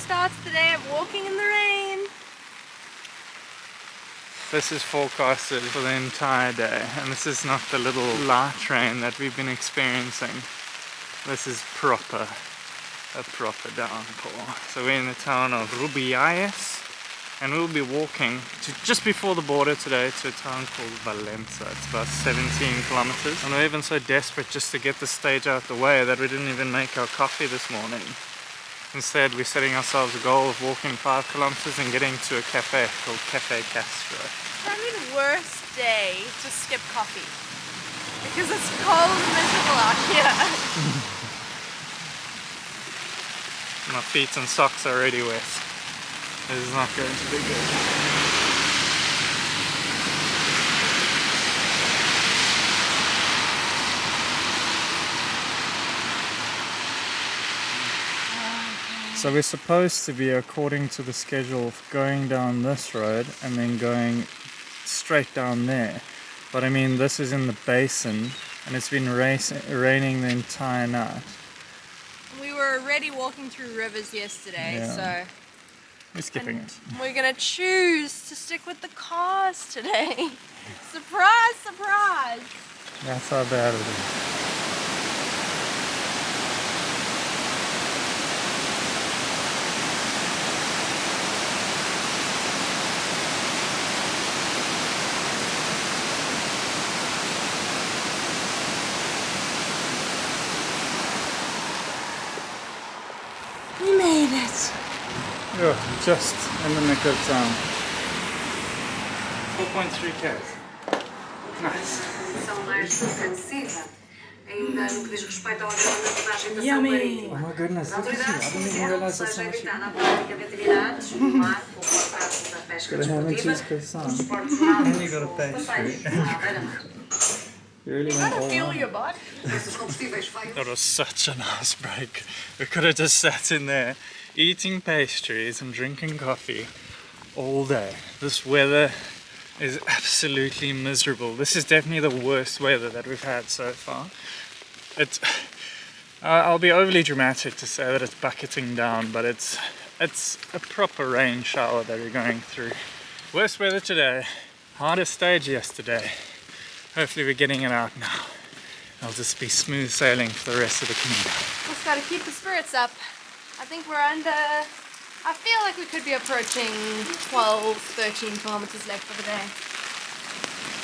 starts the day of walking in the rain. This is forecasted for the entire day, and this is not the little light rain that we've been experiencing. This is a proper downpour. So we're in the town of Rubiales, and we'll be walking to just before the border today to a town called Valenza. It's about 17 kilometers. And we're even so desperate just to get the stage out the way that we didn't even make our coffee this morning. Instead, we're setting ourselves a goal of walking 5 kilometers and getting to a cafe called Cafe Castro. Probably the worst day to skip coffee because it's cold and miserable out here. My feet and socks are already wet. This is not going to be good. So we're supposed to be, according to the schedule, going down this road and then going straight down there. But I mean, this is in the basin and it's been raining the entire night. We were already walking through rivers yesterday, so we're skipping it. We're gonna choose to stick with the cars today. Surprise, surprise! That's how bad it is. We made it. Oh, just in the nick of time. 4.3 k's. Nice. Yummy. Oh my goodness, look at you. I didn't even realize that's how much you got a ham and cheese croissant. And you got a pastry. You really went all Feel on. your body. That was such a nice break. We could have just sat in there eating pastries and drinking coffee all day. This weather is absolutely miserable. This is definitely the worst weather that we've had so far. I'll be overly dramatic to say that it's bucketing down, but it's a proper rain shower that we're going through. Worst weather today, hardest stage yesterday. Hopefully we're getting it out now. It'll just be smooth sailing for the rest of the Camino. Just gotta keep the spirits up. I think we're under, I feel like we could be approaching 12, 13 kilometers left for the day.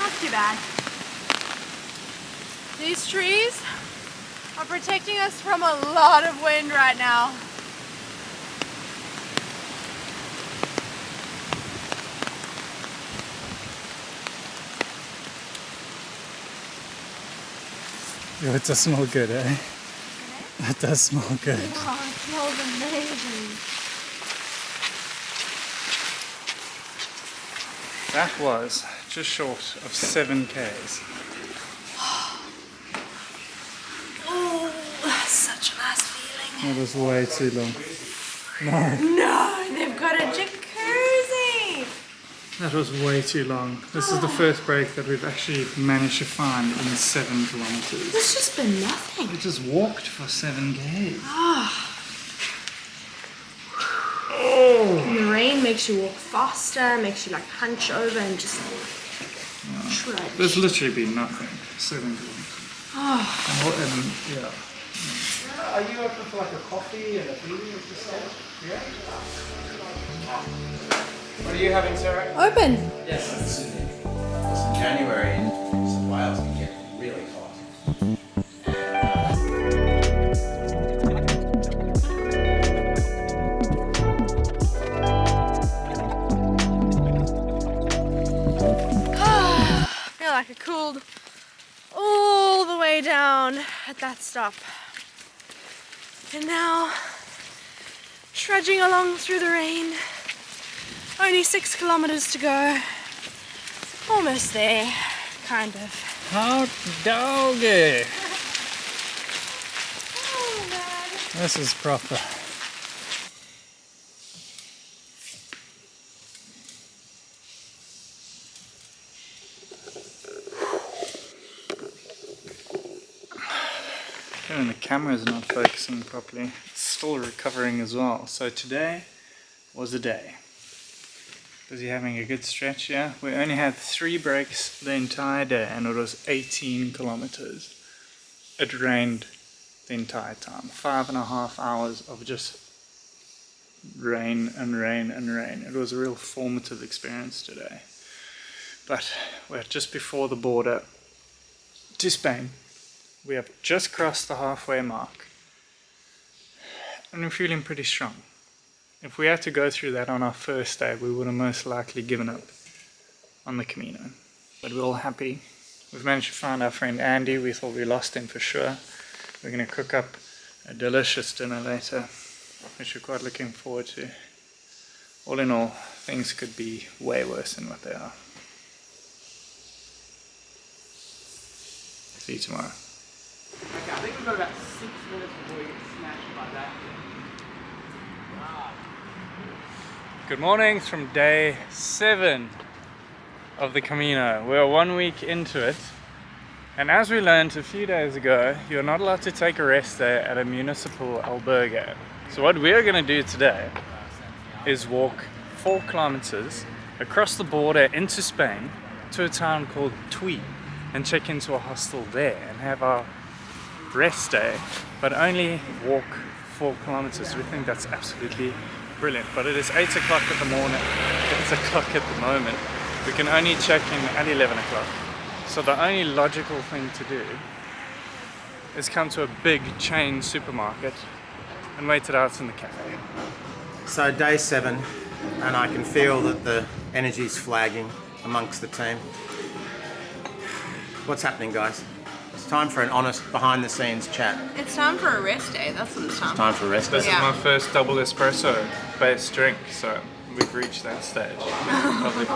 Not too bad. These trees are protecting us from a lot of wind right now. Oh, it does smell good, eh? It does smell good. Oh, it smells amazing. That was just short of 7 k's. Oh, such a nice feeling. That was way too long. No, they've got a jacuzzi. That was way too long. This is the first break that we've actually managed to find in 7 kilometers. It's just been nothing. We just walked for 7 k's. And the rain makes you walk faster, makes you like hunch over and just trudge. There's literally been nothing. 7 kilometers. And yeah. Are you open for like a coffee and a beer at this stage? Yeah? What are you having, Sarah? Open. Yes, it's in January in Wales can get really hot. I feel like I cooled all the way down at that stop. And now, trudging along through the rain. Only 6 kilometers to go. Almost there, kind of. Hot doggy! Oh, man. This is proper. And the camera is not focusing properly. It's still recovering as well. So today was a day. Was he having a good stretch? Yeah. We only had 3 breaks the entire day and it was 18 kilometers. It rained the entire time. 5.5 hours of just rain and rain and rain. It was a real formative experience today. But we're just before the border to Spain. We have just crossed the halfway mark. And we're feeling pretty strong. If we had to go through that on our first day, we would have most likely given up on the Camino. But we're all happy. We've managed to find our friend Andy. We thought we lost him for sure. We're going to cook up a delicious dinner later, which we're quite looking forward to. All in all, things could be way worse than what they are. See you tomorrow. Okay, I think we've got about 6 minutes before we get smashed by that. Wow. Good morning from day 7 of the Camino. We're 1 week into it. And as we learned a few days ago, you're not allowed to take a rest day at a municipal albergue. So what we're going to do today is walk 4 kilometers across the border into Spain to a town called Tui and check into a hostel there and have our rest day, but only walk 4 kilometers. We think that's absolutely brilliant. But it is 8 o'clock at the morning, 8 o'clock at the moment. We can only check in at 11 o'clock. So the only logical thing to do is come to a big chain supermarket and wait it out in the cafe. So day 7, and I can feel that the energy's flagging amongst the team. What's happening, guys? It's time for an honest behind-the-scenes chat. It's time for a rest day. That's what it's time. Time for a rest. This Yeah. is my first double espresso based drink, so we've reached that stage of the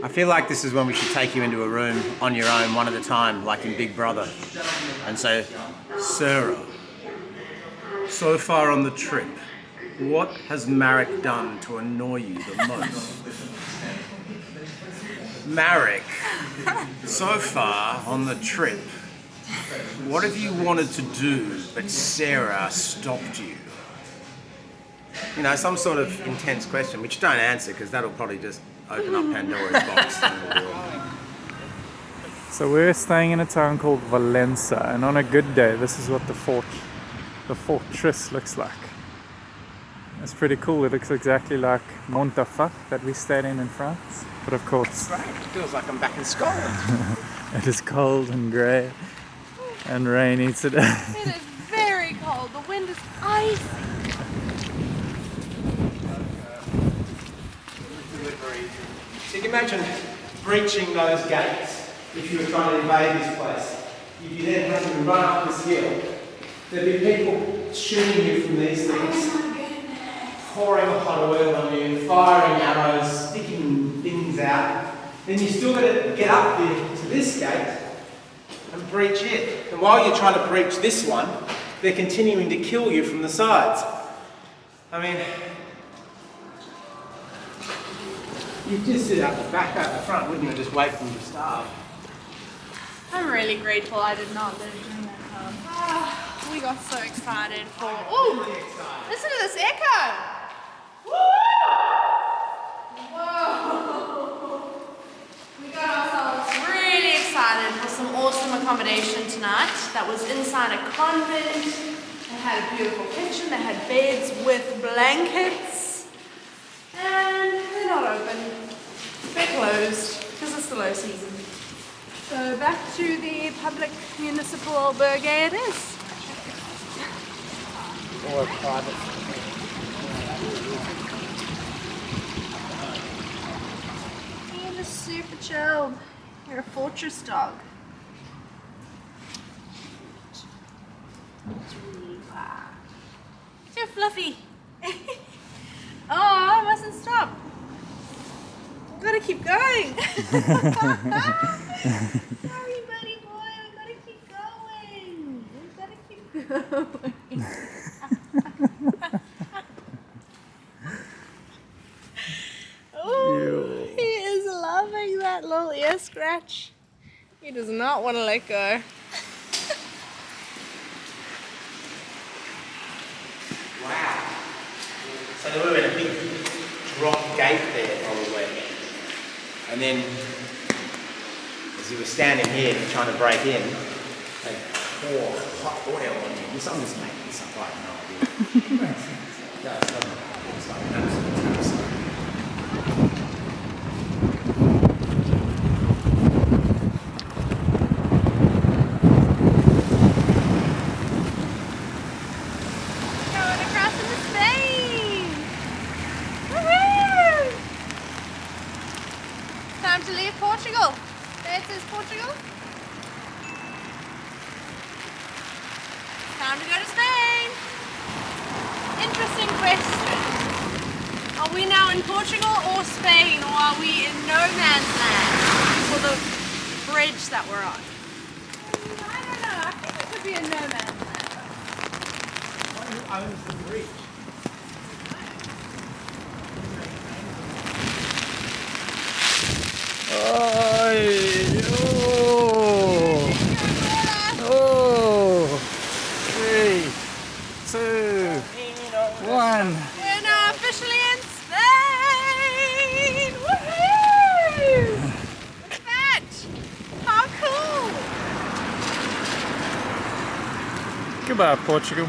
I feel like this is when we should take you into a room on your own, one at a time, like in Big Brother, and say, Sarah, so far on the trip, what has Marek done to annoy you the most? Marek, so far on the trip, what have you wanted to do but Sarah stopped you? You know, some sort of intense question, which don't answer because that'll probably just open up Pandora's box. So we're staying in a town called Valencia, and on a good day, this is what the fortress looks like. It's pretty cool. It looks exactly like Montafac that we stayed in France. But of course, Great, it feels like I'm back in Scotland. it is cold and grey and rainy today. It is very cold. The wind is icy. So you can imagine breaching those gates if you were trying to invade this place. You'd be then having to run up this hill. There'd be people shooting you from these things, pouring hot oil on you, firing arrows, sticking things out. Then you still got to get up there to this gate and breach it. And while you're trying to breach this one, they're continuing to kill you from the sides. I mean, you'd just sit out the back, out the front, wouldn't you? Just wait for them to starve. I'm really grateful I did not live during that time. Oh, we got so excited for... Oh, listen to this echo! Whoa! We got ourselves really excited for some awesome accommodation tonight. That was inside a convent. They had a beautiful kitchen. They had beds with blankets. And they're not open. They're closed because it's the low season. So back to the public municipal albergue it is. Or private. You're just super chilled. You're a fortress dog. Wow. You're fluffy. Oh, I mustn't stop. I've got to keep going. Sorry, buddy boy. We've got to keep going. We've got to keep going. Oh, he is loving that little ear scratch. He does not want to let go. Wow. So they were in a big gate there probably. And then, as you were standing here trying to break in, they pour hot oil on you. I'm just making this up, I have no idea. It makes sense. It does, doesn't it? It's like an absolute travesty. Going across into Spain! Woohoo! Time to leave Portugal. There it says Portugal. Time to go to Spain. Interesting question. Are we now in Portugal or Spain, or are we in no man's land for the bridge that we're on? I don't know. I think we could be in no man's land. Who owns the bridge? Oh, 3, 2, 1. We're now officially in Spain! Woohoo! Look at that! How cool! Goodbye, Portugal.